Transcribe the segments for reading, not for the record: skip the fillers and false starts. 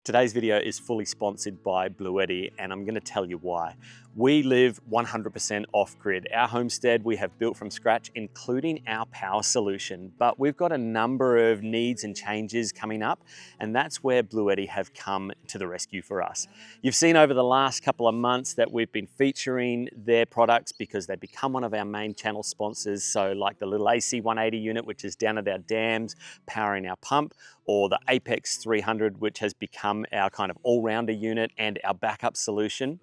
Today's video is fully sponsored by Bluetti, and I'm going to tell you why. We live 100% off-grid. Our homestead we have built from scratch, including our power solution, but we've got a number of needs and changes coming up, and that's where Bluetti have come to the rescue for us. You've seen over the last couple of months that we've been featuring their products because they become one of our main channel sponsors. So like the little AC 180 unit, which is down at our dams, powering our pump, or the Apex 300, which has become our kind of all-rounder unit and our backup solution.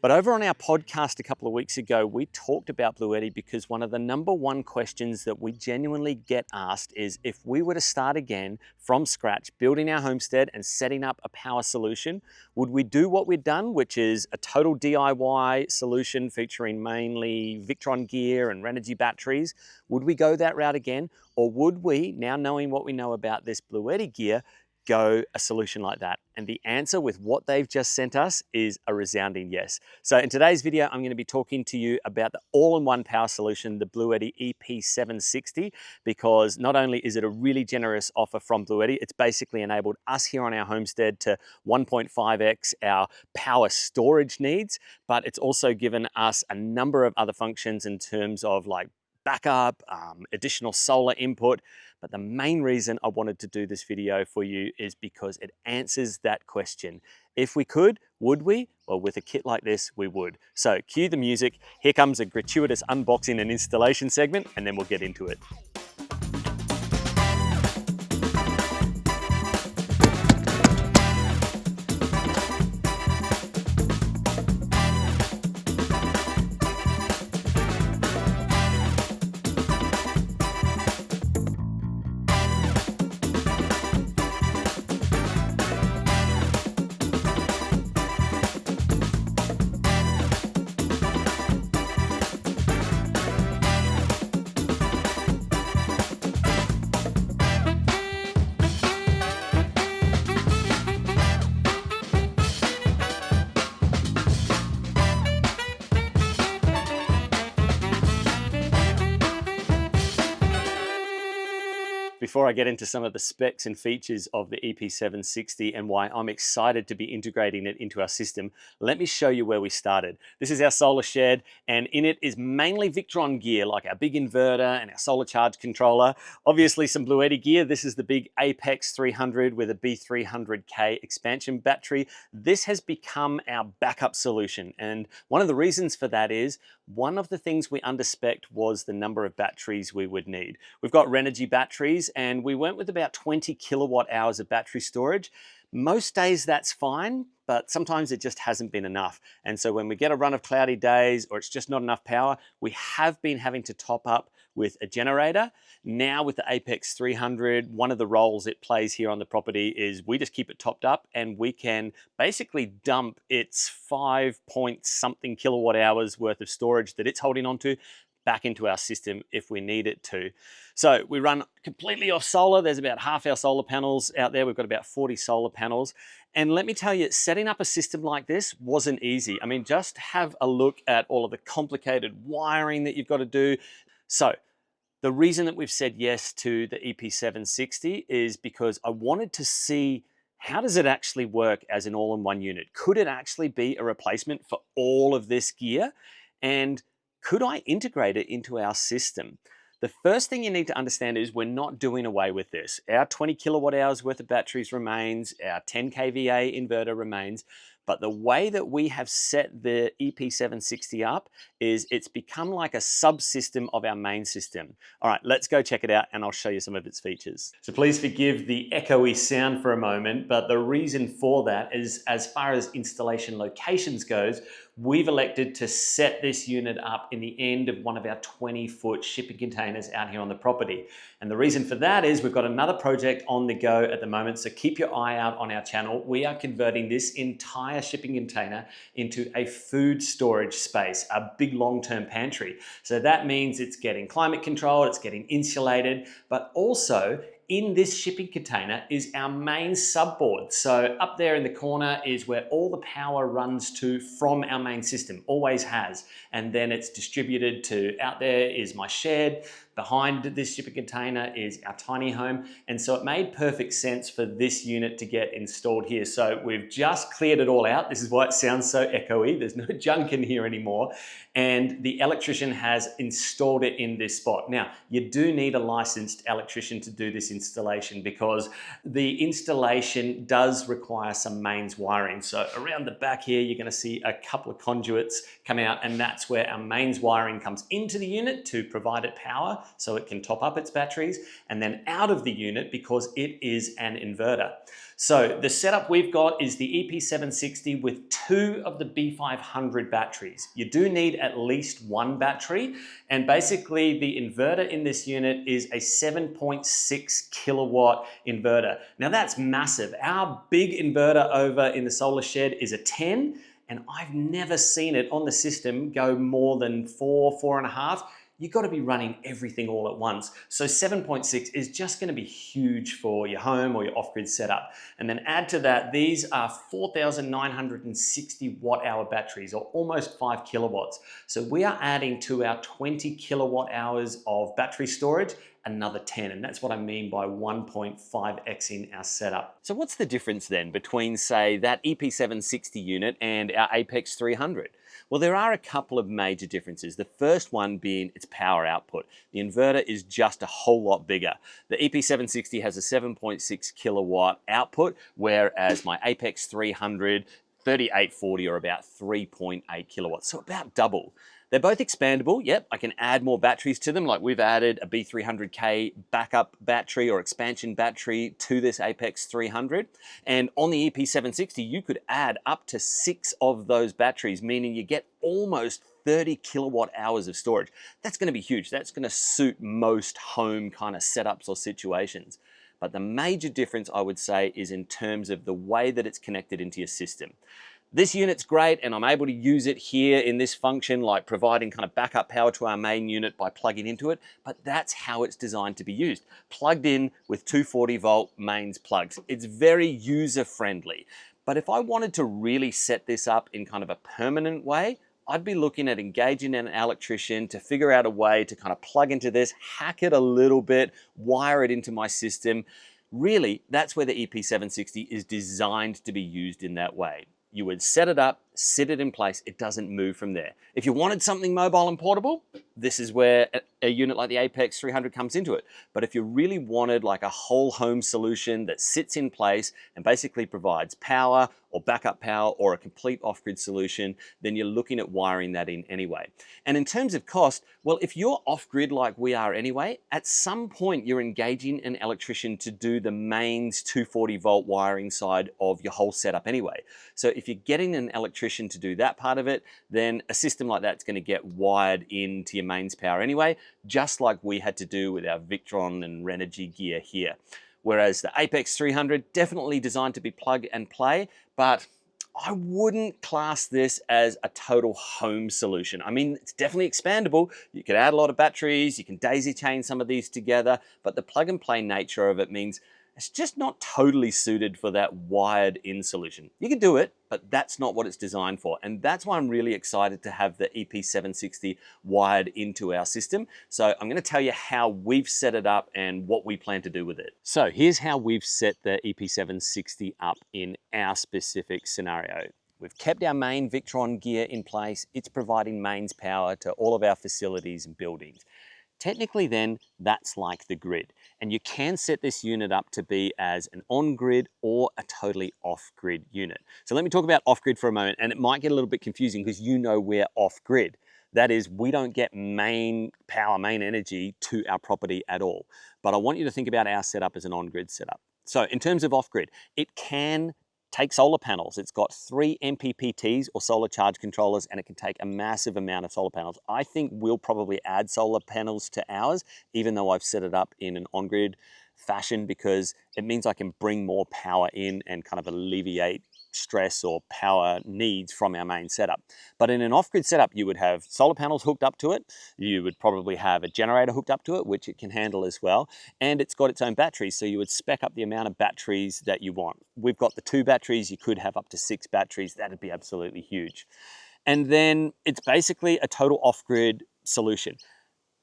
But over on our podcast a couple of weeks ago, we talked about Bluetti because one of the number one questions that we genuinely get asked is if we were to start again from scratch, building our homestead and setting up a power solution, would we do what we've done, which is a total DIY solution featuring mainly Victron gear and Renogy batteries? Would we go that route again? Or would we, now knowing what we know about this Bluetti gear, go a solution like that? And the answer with what they've just sent us is a resounding yes. So in today's video, I'm going to be talking to you about the all-in-one power solution, the Bluetti EP760, because not only is it a really generous offer from Bluetti, it's basically enabled us here on our homestead to 1.5x our power storage needs, but it's also given us a number of other functions in terms of like backup, additional solar input. But the main reason I wanted to do this video for you is because it answers that question. If we could, would we? Well, with a kit like this, we would. So cue the music. Here comes a gratuitous unboxing and installation segment, and then we'll get into it. Before I get into some of the specs and features of the EP760 and why I'm excited to be integrating it into our system, let me show you where we started. This is our solar shed, and in it is mainly Victron gear, like our big inverter and our solar charge controller. Obviously some Bluetti gear. This is the big Apex 300 with a B300K expansion battery. This has become our backup solution, and one of the reasons for that is one of the things we underspec'd was the number of batteries we would need. We've got Renogy batteries, and we went with about 20 kilowatt hours of battery storage. Most days that's fine, but sometimes it just hasn't been enough. And so when we get a run of cloudy days or it's just not enough power, we have been having to top up with a generator. Now with the Apex 300, one of the roles it plays here on the property is we just keep it topped up and we can basically dump its 5-point-something kilowatt hours worth of storage that it's holding onto back into our system if we need it to. So we run completely off solar. There's about half our solar panels out there. We've got about 40 solar panels. And let me tell you, setting up a system like this wasn't easy. I mean, just have a look at all of the complicated wiring that you've got to do. So the reason that we've said yes to the EP760 is because I wanted to see how does it actually work as an all-in-one unit? Could it actually be a replacement for all of this gear? And could I integrate it into our system? The first thing you need to understand is we're not doing away with this. Our 20 kilowatt hours worth of batteries remains, our 10 kVA inverter remains, but the way that we have set the EP760 up is it's become like a subsystem of our main system. All right, let's go check it out and I'll show you some of its features. So please forgive the echoey sound for a moment, but the reason for that is as far as installation locations goes, we've elected to set this unit up in the end of one of our 20-foot shipping containers out here on the property. And the reason for that is we've got another project on the go at the moment, so keep your eye out on our channel. We are converting this entire shipping container into a food storage space, a big long-term pantry. So that means it's getting climate controlled, it's getting insulated, but also in this shipping container is our main subboard. So up there in the corner is where all the power runs to from our main system, always has. And then it's distributed to, out there is my shed, Behind this shipping container is our tiny home. And so it made perfect sense for this unit to get installed here. So we've just cleared it all out. This is why it sounds so echoey. There's no junk in here anymore. And the electrician has installed it in this spot. Now, you do need a licensed electrician to do this installation because the installation does require some mains wiring. So around the back here, you're going to see a couple of conduits come out, and that's where our mains wiring comes into the unit to provide it power so it can top up its batteries, and then out of the unit because it is an inverter. So the setup we've got is the EP760 with 2 of the B500 batteries. You do need at least 1 battery, and basically the inverter in this unit is a 7.6 kilowatt inverter. Now that's massive. Our big inverter over in the solar shed is a 10, and I've never seen it on the system go more than 4.5. You've got to be running everything all at once. So 7.6 is just going to be huge for your home or your off-grid setup. And then add to that, these are 4,960 watt-hour batteries, or almost 5 kilowatts. So we are adding to our 20 kilowatt hours of battery storage another 10, and that's what I mean by 1.5xing our setup. So what's the difference then between, say, that EP760 unit and our Apex 300? Well, there are a couple of major differences. The first one being its power output. The inverter is just a whole lot bigger. The EP760 has a 7.6 kilowatt output, whereas my Apex 300 3840 or about 3.8 kilowatts, so about double. They're both expandable. Yep, I can add more batteries to them. Like we've added a B300K backup battery or expansion battery to this Apex 300. And on the EP760, you could add up to 6 of those batteries, meaning you get almost 30 kilowatt hours of storage. That's going to be huge. That's going to suit most home kind of setups or situations. But the major difference, I would say, is in terms of the way that it's connected into your system. This unit's great, and I'm able to use it here in this function, like providing kind of backup power to our main unit by plugging into it, but that's how it's designed to be used. Plugged in with 240 volt mains plugs. It's very user friendly. But if I wanted to really set this up in kind of a permanent way, I'd be looking at engaging an electrician to figure out a way to kind of plug into this, hack it a little bit, wire it into my system. Really, that's where the EP760 is designed to be used in that way. You would set it up, sit it in place, it doesn't move from there. If you wanted something mobile and portable, this is where a unit like the Apex 300 comes into it. But if you really wanted like a whole home solution that sits in place and basically provides power or backup power or a complete off-grid solution, then you're looking at wiring that in anyway. And in terms of cost, well, if you're off-grid like we are anyway, at some point you're engaging an electrician to do the mains 240 volt wiring side of your whole setup anyway. So if you're getting an electrician to do that part of it, then a system like that's going to get wired into your mains power anyway, just like we had to do with our Victron and Renogy gear here. Whereas the Apex 300, definitely designed to be plug and play, but I wouldn't class this as a total home solution. I mean, it's definitely expandable. You could add a lot of batteries, you can daisy chain some of these together, but the plug and play nature of it means it's just not totally suited for that wired in solution. You can do it, but that's not what it's designed for. And that's why I'm really excited to have the EP760 wired into our system. So I'm going to tell you how we've set it up and what we plan to do with it. So here's how we've set the EP760 up in our specific scenario. We've kept our main Victron gear in place. It's providing mains power to all of our facilities and buildings. Technically then, that's like the grid. And you can set this unit up to be as an on-grid or a totally off-grid unit. So let me talk about off-grid for a moment, and it might get a little bit confusing because you know we're off-grid. That is, we don't get main power, main energy to our property at all. But I want you to think about our setup as an on-grid setup. So in terms of off-grid, it can take solar panels. It's got 3 MPPTs or solar charge controllers, and it can take a massive amount of solar panels. I think we'll probably add solar panels to ours, even though I've set it up in an on-grid fashion, because it means I can bring more power in and kind of alleviate stress or power needs from our main setup. But in an off-grid setup, you would have solar panels hooked up to it. You would probably have a generator hooked up to it, which it can handle as well. And it's got its own batteries, so you would spec up the amount of batteries that you want. We've got the 2 batteries. You could have up to 6 batteries. That'd be absolutely huge. And then it's basically a total off-grid solution.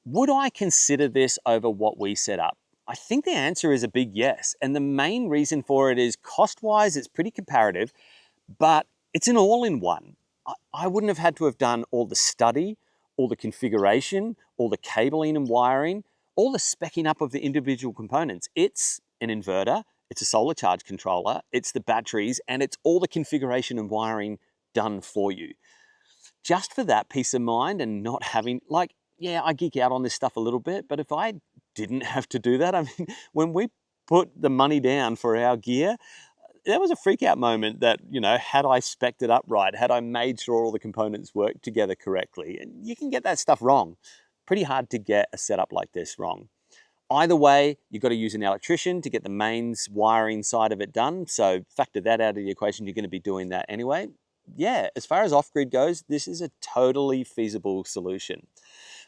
Would I consider this over what we set up? I think the answer is a big yes. And the main reason for it is cost-wise, it's pretty comparative, but it's an all-in-one. I wouldn't have had to have done all the study, all the configuration, all the cabling and wiring, all the speccing up of the individual components. It's an inverter, it's a solar charge controller, it's the batteries, and it's all the configuration and wiring done for you. Just for that peace of mind and not having, like, yeah, I geek out on this stuff a little bit, but if I didn't have to do that, I mean, when we put the money down for our gear, there was a freak out moment that, you know, had I specced it up right, had I made sure all the components worked together correctly, and you can get that stuff wrong. Pretty hard to get a setup like this wrong. Either way, you've got to use an electrician to get the mains wiring side of it done. So factor that out of the equation, you're going to be doing that anyway. Yeah, as far as off-grid goes, this is a totally feasible solution.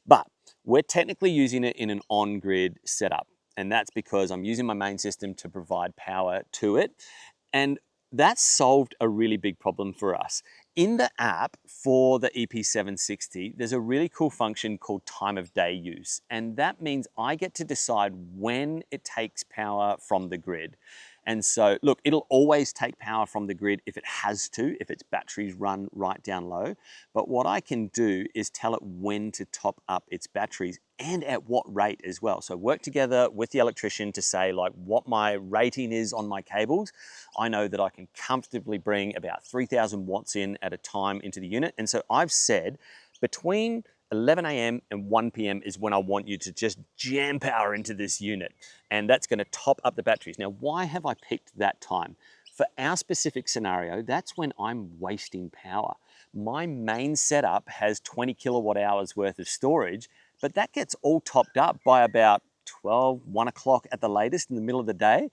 But we're technically using it in an on-grid setup. And that's because I'm using my main system to provide power to it. And that solved a really big problem for us. In the app for the EP760, there's a really cool function called time of day use. And that means I get to decide when it takes power from the grid. And so, look, it'll always take power from the grid if it has to, if its batteries run right down low. But what I can do is tell it when to top up its batteries and at what rate as well. So work together with the electrician to say like what my rating is on my cables. I know that I can comfortably bring about 3,000 watts in at a time into the unit. And so I've said between 11 a.m. and 1 p.m. is when I want you to just jam power into this unit. And that's going to top up the batteries. Now, why have I picked that time? For our specific scenario, that's when I'm wasting power. My main setup has 20 kilowatt hours worth of storage, but that gets all topped up by about 12, 1 o'clock at the latest in the middle of the day.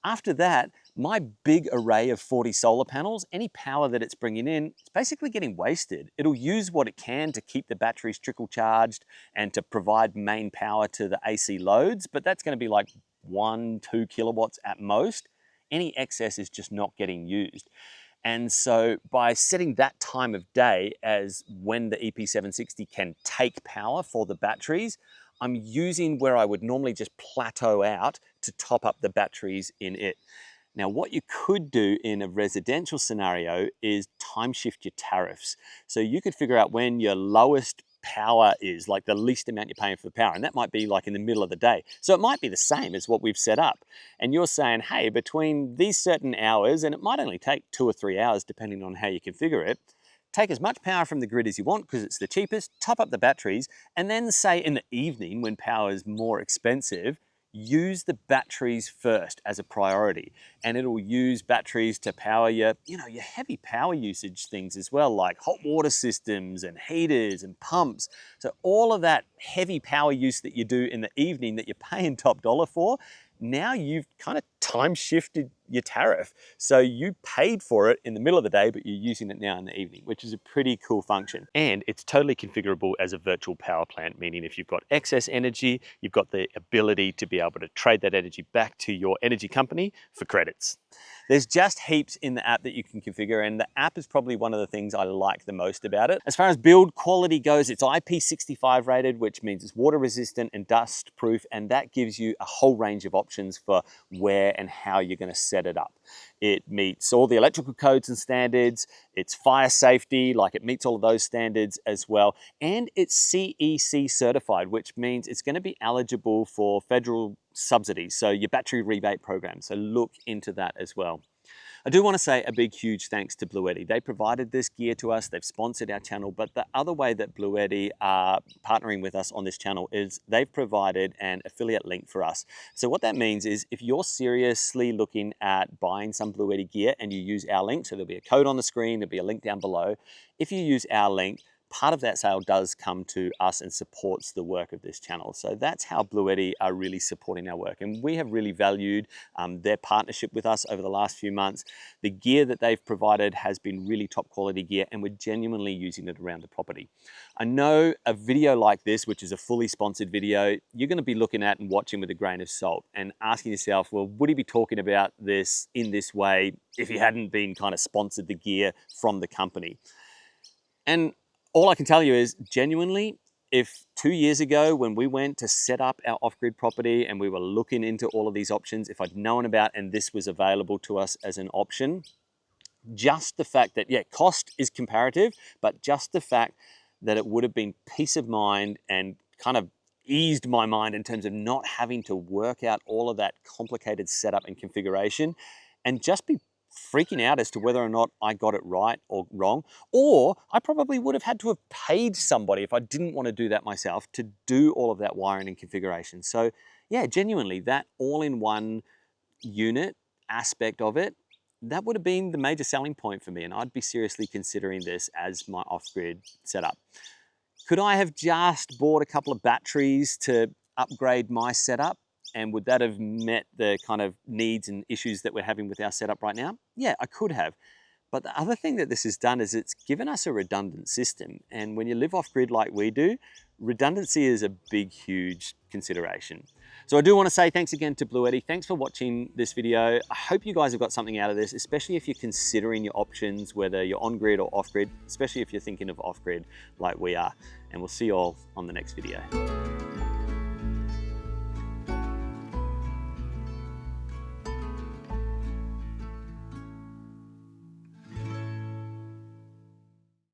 After that, my big array of 40 solar panels, any power that it's bringing in, it's basically getting wasted. It'll use what it can to keep the batteries trickle charged and to provide main power to the AC loads, but that's going to be like 1, 2 kilowatts at most. Any excess is just not getting used. And so by setting that time of day as when the EP760 can take power for the batteries, I'm using where I would normally just plateau out to top up the batteries in it. Now, what you could do in a residential scenario is time shift your tariffs. So you could figure out when your lowest power is, like the least amount you're paying for the power, and that might be like in the middle of the day. So it might be the same as what we've set up. And you're saying, hey, between these certain hours, and it might only take 2 or 3 hours depending on how you configure it, take as much power from the grid as you want because it's the cheapest, top up the batteries, and then say in the evening when power is more expensive, use the batteries first as a priority. And it'll use batteries to power your heavy power usage things as well, like hot water systems and heaters and pumps. So all of that heavy power use that you do in the evening that you're paying top dollar for, now you've kind of time shifted your tariff. So you paid for it in the middle of the day, but you're using it now in the evening, which is a pretty cool function. And it's totally configurable as a virtual power plant, meaning if you've got excess energy, you've got the ability to be able to trade that energy back to your energy company for credits. There's just heaps in the app that you can configure, and the app is probably one of the things I like the most about it. As far as build quality goes, it's IP65 rated, which means it's water resistant and dust proof, and that gives you a whole range of options for where and how you're going to set it up. It meets all the electrical codes and standards, it's fire safety, like it meets all of those standards as well, and it's CEC certified, which means it's going to be eligible for federal subsidies, so your battery rebate program, so look into that as well. I do want to say a big, huge thanks to Bluetti. They provided this gear to us, they've sponsored our channel, but the other way that Bluetti are partnering with us on this channel is they've provided an affiliate link for us. So what that means is if you're seriously looking at buying some Bluetti gear and you use our link, so there'll be a code on the screen, there'll be a link down below. If you use our link, part of that sale does come to us and supports the work of this channel. So that's how Bluetti are really supporting our work. And we have really valued their partnership with us over the last few months. The gear that they've provided has been really top quality gear, and we're genuinely using it around the property. I know a video like this, which is a fully sponsored video, you're going to be looking at and watching with a grain of salt and asking yourself, well, would he be talking about this in this way if he hadn't been kind of sponsored the gear from the company? And all I can tell you is genuinely, if 2 years ago when we went to set up our off-grid property and we were looking into all of these options, if I'd known about and this was available to us as an option, just the fact that, yeah, cost is comparative, but just the fact that it would have been peace of mind and kind of eased my mind in terms of not having to work out all of that complicated setup and configuration and just be freaking out as to whether or not I got it right or wrong. Or I probably would have had to have paid somebody if I didn't want to do that myself to do all of that wiring and configuration. So yeah, genuinely, that all-in-one unit aspect of it, that would have been the major selling point for me, and I'd be seriously considering this as my off-grid setup. Could I have just bought a couple of batteries to upgrade my setup? And would that have met the kind of needs and issues that we're having with our setup right now? Yeah, I could have. But the other thing that this has done is it's given us a redundant system. And when you live off-grid like we do, redundancy is a big, huge consideration. So I do want to say thanks again to Bluetti. Thanks for watching this video. I hope you guys have got something out of this, especially if you're considering your options, whether you're on-grid or off-grid, especially if you're thinking of off-grid like we are. And we'll see you all on the next video.